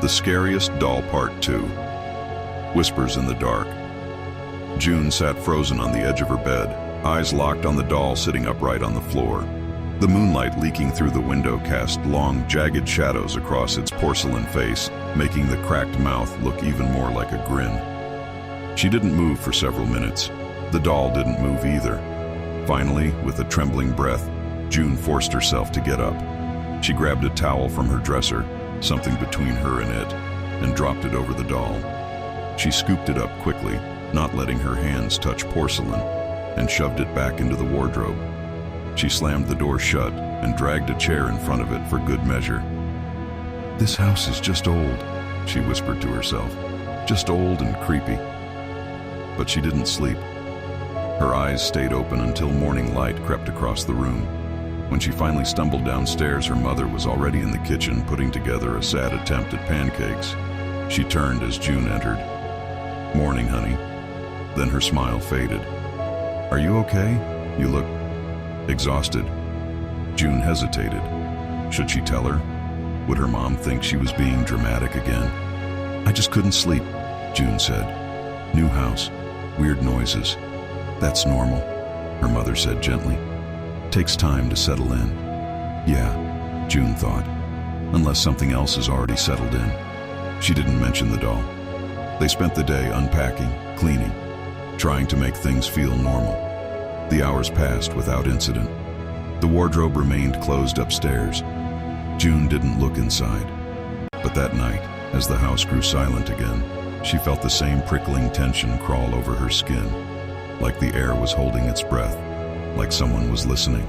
The Scariest Doll Part 2. Whispers in the Dark. June sat frozen on the edge of her bed, eyes locked on the doll sitting upright on the floor. The moonlight leaking through the window cast long, jagged shadows across its porcelain face, making the cracked mouth look even more like a grin. She didn't move for several minutes. The doll didn't move either. Finally, with a trembling breath, June forced herself to get up. She grabbed a towel from her dresser, something between her and it, and dropped it over the doll. She scooped it up quickly, not letting her hands touch porcelain, and shoved it back into the wardrobe. She slammed the door shut and dragged a chair in front of it for good measure. "This house is just old," she whispered to herself. "Just old and creepy." But she didn't sleep. Her eyes stayed open until morning light crept across the room. When she finally stumbled downstairs, her mother was already in the kitchen putting together a sad attempt at pancakes. She turned as June entered. "Morning, honey." Then her smile faded. "Are you okay? You look exhausted." June hesitated. Should she tell her? Would her mom think she was being dramatic again? "I just couldn't sleep," June said. "New house, weird noises. That's normal," her mother said gently. "Takes time to settle in." Yeah, June thought, unless something else has already settled in. She didn't mention the doll. They spent the day unpacking, cleaning, trying to make things feel normal. The hours passed without incident. The wardrobe remained closed upstairs. June didn't look inside. But that night, as the house grew silent again, she felt the same prickling tension crawl over her skin, like the air was holding its breath, like someone was listening.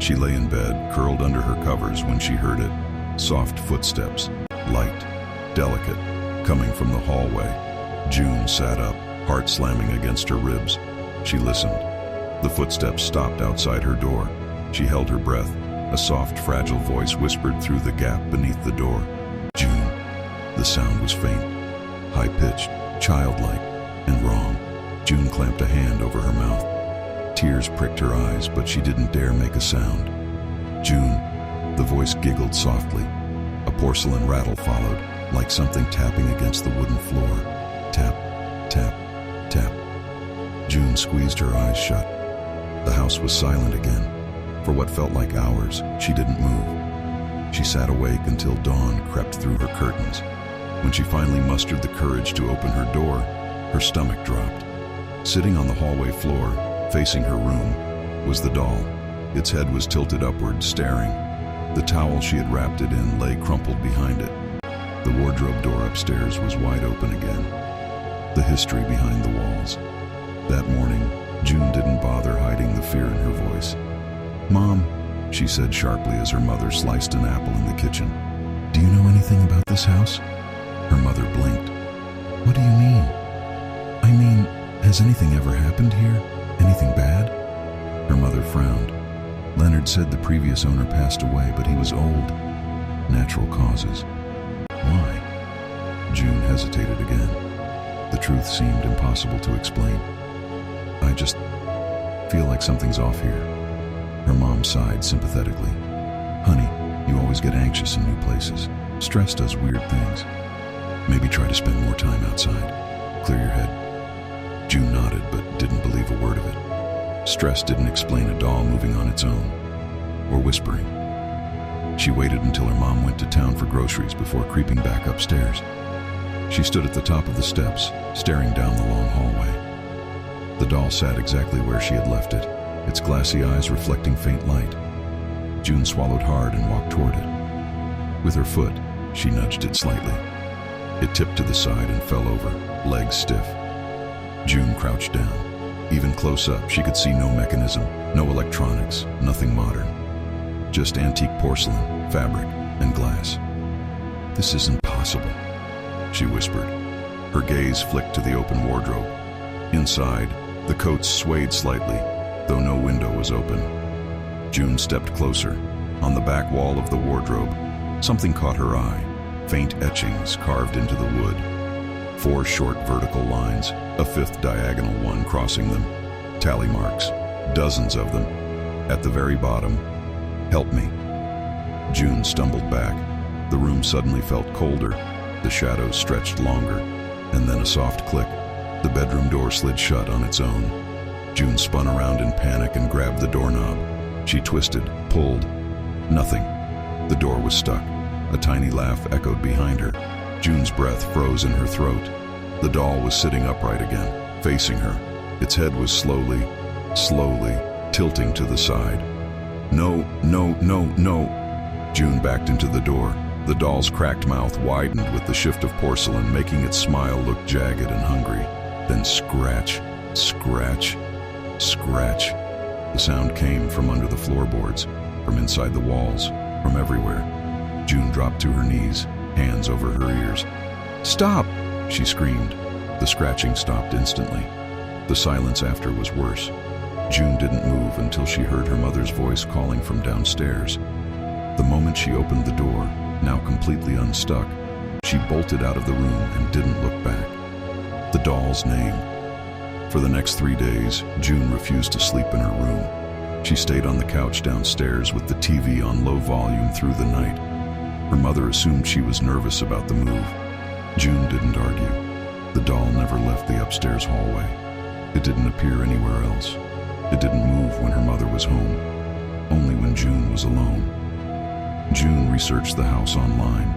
She lay in bed, curled under her covers, when she heard it. Soft footsteps, light, delicate, coming from the hallway. June sat up, heart slamming against her ribs. She listened. The footsteps stopped outside her door. She held her breath. A soft, fragile voice whispered through the gap beneath the door. "June." The sound was faint, high-pitched, childlike, and wrong. June clamped a hand over her mouth. Tears pricked her eyes, but she didn't dare make a sound. "June." The voice giggled softly. A porcelain rattle followed, like something tapping against the wooden floor. Tap, tap, tap. June squeezed her eyes shut. The house was silent again. For what felt like hours, she didn't move. She sat awake until dawn crept through her curtains. When she finally mustered the courage to open her door, her stomach dropped. Sitting on the hallway floor, facing her room, was the doll. Its head was tilted upward, staring. The towel she had wrapped it in lay crumpled behind it. The wardrobe door upstairs was wide open again. The history behind the walls. That morning, June didn't bother hiding the fear in her voice. "Mom," she said sharply as her mother sliced an apple in the kitchen. "Do you know anything about this house?" Her mother blinked. "What do you mean?" "I mean, has anything ever happened here? Anything bad?" Her mother frowned. "Leonard said the previous owner passed away, but he was old. Natural causes." "Why?" June hesitated again. The truth seemed impossible to explain. "I just feel like something's off here." Her mom sighed sympathetically. "Honey, you always get anxious in new places. Stress does weird things. Maybe try to spend more time outside. Clear your head." June nodded, but didn't believe a word of it. Stress didn't explain a doll moving on its own, or whispering. She waited until her mom went to town for groceries before creeping back upstairs. She stood at the top of the steps, staring down the long hallway. The doll sat exactly where she had left it, its glassy eyes reflecting faint light. June swallowed hard and walked toward it. With her foot, she nudged it slightly. It tipped to the side and fell over, legs stiff. June crouched down. Even close up, she could see no mechanism, no electronics, nothing modern. Just antique porcelain, fabric, and glass. "This isn't possible," she whispered. Her gaze flicked to the open wardrobe. Inside, the coats swayed slightly, though no window was open. June stepped closer. On the back wall of the wardrobe, something caught her eye. Faint etchings carved into the wood. 4 short vertical lines, a 5th diagonal one crossing them. Tally marks, dozens of them. At the very bottom, "Help me." June stumbled back. The room suddenly felt colder. The shadows stretched longer, and then a soft click. The bedroom door slid shut on its own. June spun around in panic and grabbed the doorknob. She twisted, pulled. Nothing. The door was stuck. A tiny laugh echoed behind her. June's breath froze in her throat. The doll was sitting upright again, facing her. Its head was slowly tilting to the side. No, no, no, no. June backed into the door. The doll's cracked mouth widened with the shift of porcelain, making its smile look jagged and hungry. Then scratch, scratch, scratch. The sound came from under the floorboards, from inside the walls, from everywhere. June dropped to her knees, hands over her ears. "Stop!" she screamed. The scratching stopped instantly. The silence after was worse. June didn't move until she heard her mother's voice calling from downstairs. The moment she opened the door, now completely unstuck, she bolted out of the room and didn't look back. The doll's name. For the next 3 days, June refused to sleep in her room. She stayed on the couch downstairs with the TV on low volume through the night. Her mother assumed she was nervous about the move. June didn't argue. The doll never left the upstairs hallway. It didn't appear anywhere else. It didn't move when her mother was home, only when June was alone. June researched the house online,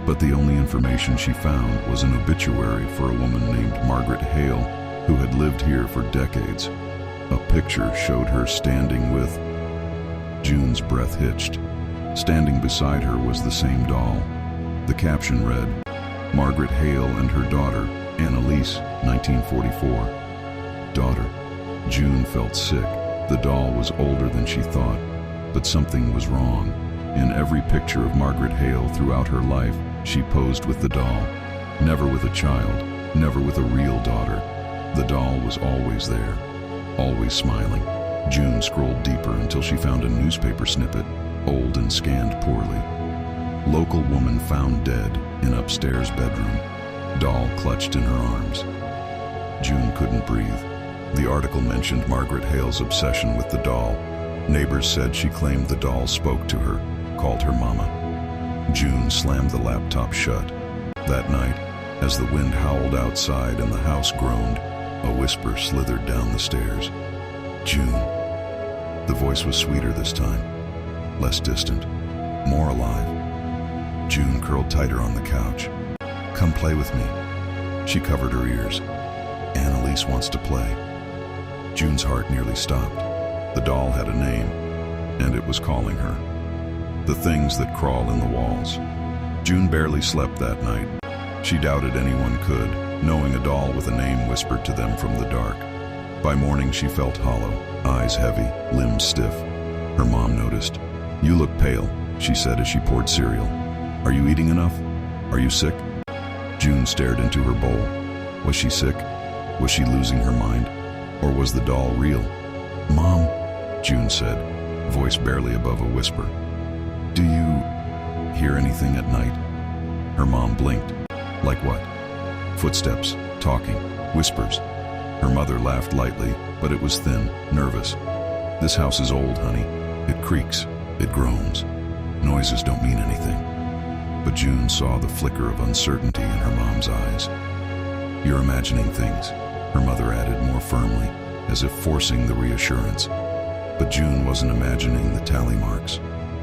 but the only information she found was an obituary for a woman named Margaret Hale, who had lived here for decades. A picture showed her standing with... June's breath hitched. Standing beside her was the same doll. The caption read, "Margaret Hale and her daughter, Annalise, 1944. Daughter. June felt sick. The doll was older than she thought, but something was wrong. In every picture of Margaret Hale throughout her life, she posed with the doll. Never with a child, never with a real daughter. The doll was always there, always smiling. June scrolled deeper until she found a newspaper snippet, old and scanned poorly. Local woman found dead in upstairs bedroom. Doll clutched in her arms. June couldn't breathe. The article mentioned Margaret Hale's obsession with the doll. Neighbors said she claimed the doll spoke to her, called her mama. June slammed the laptop shut. That night, as the wind howled outside and the house groaned, a whisper slithered down the stairs. June. The voice was sweeter this time, less distant, more alive. June curled tighter on the couch. "Come play with me." She covered her ears. "Annalise wants to play." June's heart nearly stopped. The doll had a name, and it was calling her. The things that crawl in the walls. June barely slept that night. She doubted anyone could, knowing a doll with a name whispered to them from the dark. By morning she felt hollow, eyes heavy, limbs stiff. Her mom noticed. "You look pale," she said as she poured cereal. "Are you eating enough? Are you sick?" June stared into her bowl. Was she sick? Was she losing her mind? Or was the doll real? "Mom," June said, voice barely above a whisper. "Do you hear anything at night?" Her mom blinked. "Like what?" "Footsteps, talking, whispers." Her mother laughed lightly, but it was thin, nervous. "This house is old, honey. It creaks, it groans. Noises don't mean anything." But June saw the flicker of uncertainty in her mom's eyes. "You're imagining things," her mother added more firmly, as if forcing the reassurance. But June wasn't imagining the tally marks,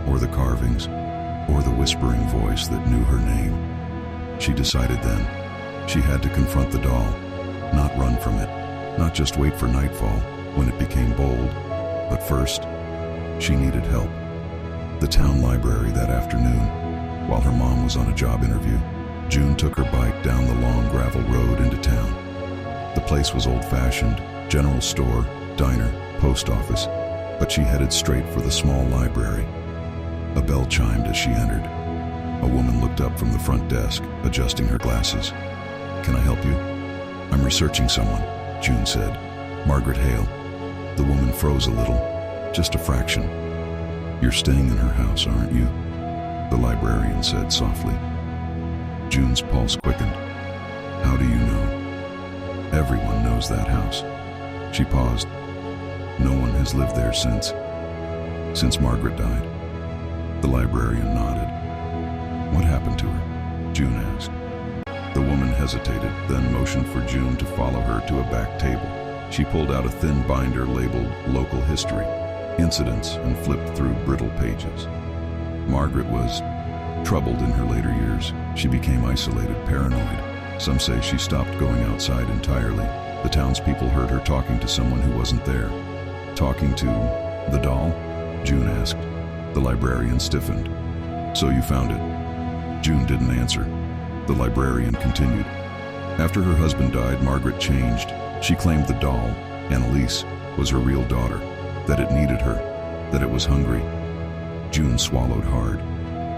or the carvings, or the whispering voice that knew her name. She decided then, she had to confront the doll, not run from it, not just wait for nightfall, when it became bold. But first, she needed help. The town library that afternoon, while her mom was on a job interview, June took her bike down the long gravel road into town. The place was old-fashioned, general store, diner, post office, but she headed straight for the small library. A bell chimed as she entered. A woman looked up from the front desk, adjusting her glasses. "Can I help you?" "I'm researching someone," June said. "Margaret Hale." The woman froze a little, just a fraction. "You're staying in her house, aren't you?" the librarian said softly. June's pulse quickened. "How do you know?" "Everyone knows that house." She paused. "No one has lived there since Margaret died." The librarian nodded. "What happened to her?" June asked. The woman hesitated, then motioned for June to follow her to a back table. She pulled out a thin binder labeled Local History, Incidents, and flipped through brittle pages. Margaret was troubled in her later years. She became isolated, paranoid. Some say she stopped going outside entirely. The townspeople heard her talking to someone who wasn't there. Talking to the doll? June asked. The librarian stiffened. So you found it? June didn't answer. The librarian continued. After her husband died, Margaret changed. She claimed the doll, Annalise, was her real daughter, that it needed her, that it was hungry. June swallowed hard.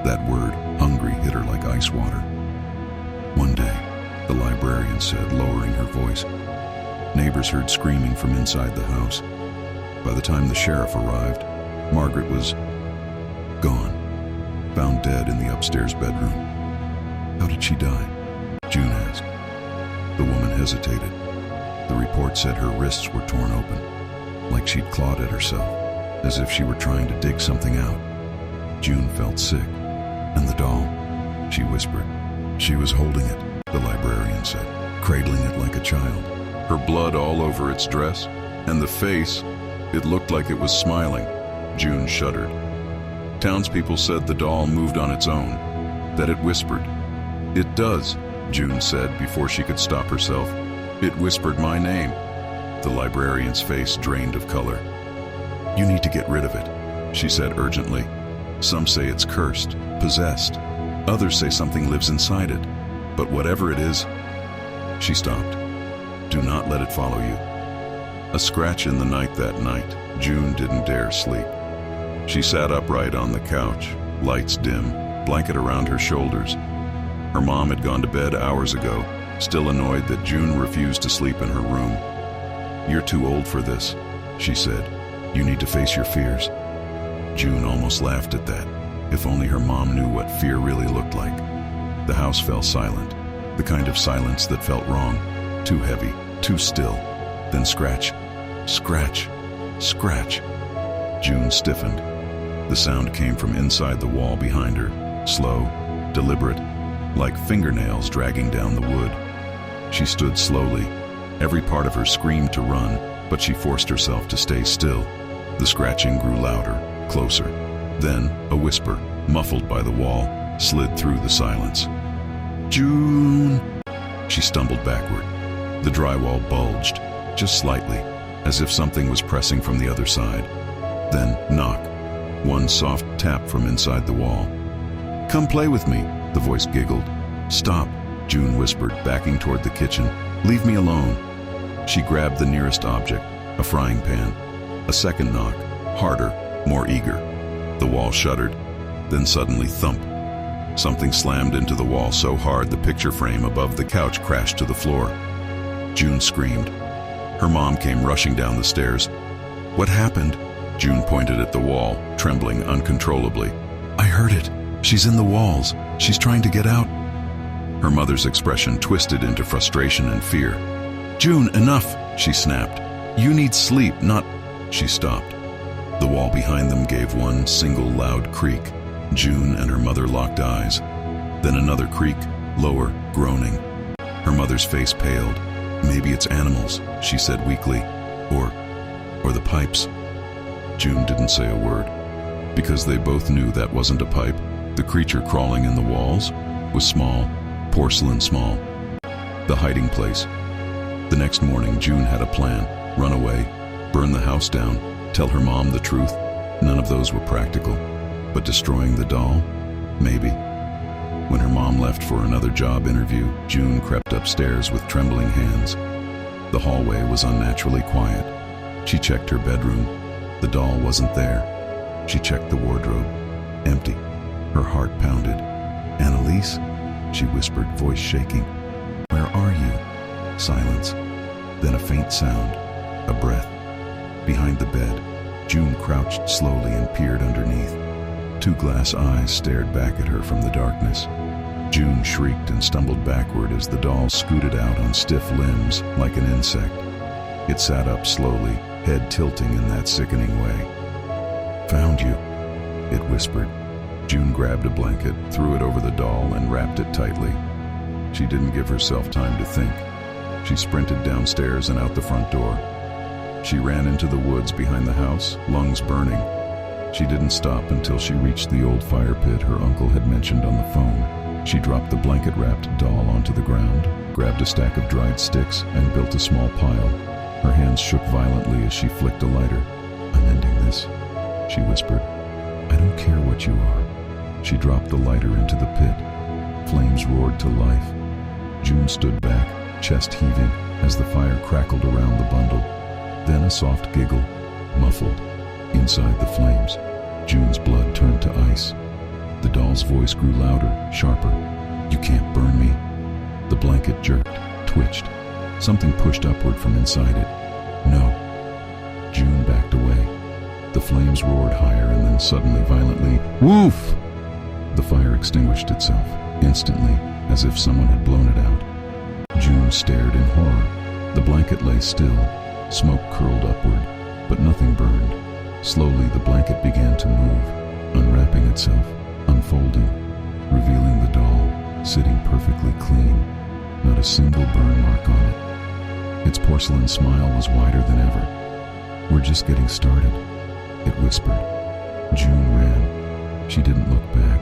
That word, hungry, hit her like ice water. One day, the librarian said, lowering her voice. Neighbors heard screaming from inside the house. By the time the sheriff arrived, Margaret was gone, found dead in the upstairs bedroom. How did she die? June asked. The woman hesitated. The report said her wrists were torn open, like she'd clawed at herself, as if she were trying to dig something out. June felt sick. And the doll? She whispered. She was holding it, the librarian said, cradling it like a child. Her blood all over its dress, and the face, it looked like it was smiling. June shuddered. Townspeople said the doll moved on its own, that it whispered. It does, June said before she could stop herself. It whispered my name. The librarian's face drained of color. You need to get rid of it, she said urgently. Some say it's cursed, possessed. Others say something lives inside it. But whatever it is, she stopped. Do not let it follow you. A scratch in the night that night. June didn't dare sleep. She sat upright on the couch, lights dim, blanket around her shoulders. Her mom had gone to bed hours ago, still annoyed that June refused to sleep in her room. You're too old for this, she said. You need to face your fears. June almost laughed at that. If only her mom knew what fear really looked like. The house fell silent, the kind of silence that felt wrong, too heavy, too still. Then scratch, scratch, scratch. June stiffened. The sound came from inside the wall behind her, slow, deliberate, like fingernails dragging down the wood. She stood slowly. Every part of her screamed to run, but she forced herself to stay still. The scratching grew louder, closer. Then, a whisper, muffled by the wall, slid through the silence. June! She stumbled backward. The drywall bulged, just slightly, as if something was pressing from the other side. Then, knock. One soft tap from inside the wall. Come play with me, the voice giggled. Stop, June whispered, backing toward the kitchen. Leave me alone. She grabbed the nearest object, a frying pan. A second knock, harder, more eager. The wall shuddered, then suddenly thump. Something slammed into the wall so hard the picture frame above the couch crashed to the floor. June screamed. Her mom came rushing down the stairs. What happened? June pointed at the wall, trembling uncontrollably. I heard it. She's in the walls. She's trying to get out. Her mother's expression twisted into frustration and fear. June, enough, she snapped. You need sleep, not... She stopped. The wall behind them gave one single loud creak. June and her mother locked eyes. Then another creak, lower, groaning. Her mother's face paled. Maybe it's animals, she said weakly. Or the pipes. June didn't say a word, because they both knew that wasn't a pipe. The creature crawling in the walls was small, porcelain small. The hiding place. The next morning, June had a plan. Run away, burn the house down, tell her mom the truth. None of those were practical. But destroying the doll? Maybe. When her mom left for another job interview, June crept upstairs with trembling hands. The hallway was unnaturally quiet. She checked her bedroom. The doll wasn't there. She checked the wardrobe. Empty. Her heart pounded. Annalise? She whispered, voice shaking. Where are you? Silence. Then a faint sound. A breath. Behind the bed, June crouched slowly and peered underneath. Two glass eyes stared back at her from the darkness. June shrieked and stumbled backward as the doll scooted out on stiff limbs like an insect. It sat up slowly, head tilting in that sickening way. Found you, it whispered. June grabbed a blanket, threw it over the doll, and wrapped it tightly. She didn't give herself time to think. She sprinted downstairs and out the front door. She ran into the woods behind the house, lungs burning. She didn't stop until she reached the old fire pit her uncle had mentioned on the phone. She dropped the blanket-wrapped doll onto the ground, grabbed a stack of dried sticks, and built a small pile. Her hands shook violently as she flicked a lighter. "I'm ending this," she whispered. "I don't care what you are." She dropped the lighter into the pit. Flames roared to life. June stood back, chest heaving, as the fire crackled around the bundle. Then a soft giggle, muffled. Inside the flames, June's blood turned to ice. The doll's voice grew louder, sharper. "You can't burn me." The blanket jerked, twitched. Something pushed upward from inside it. "No." June backed away. The flames roared higher and then suddenly, violently, woof! The fire extinguished itself, instantly, as if someone had blown it out. June stared in horror. The blanket lay still, smoke curled upward, but nothing burned. Slowly the blanket began to move, unwrapping itself, unfolding, revealing the doll, sitting perfectly clean, not a single burn mark on it. Its porcelain smile was wider than ever. "We're just getting started," it whispered. June ran. She didn't look back.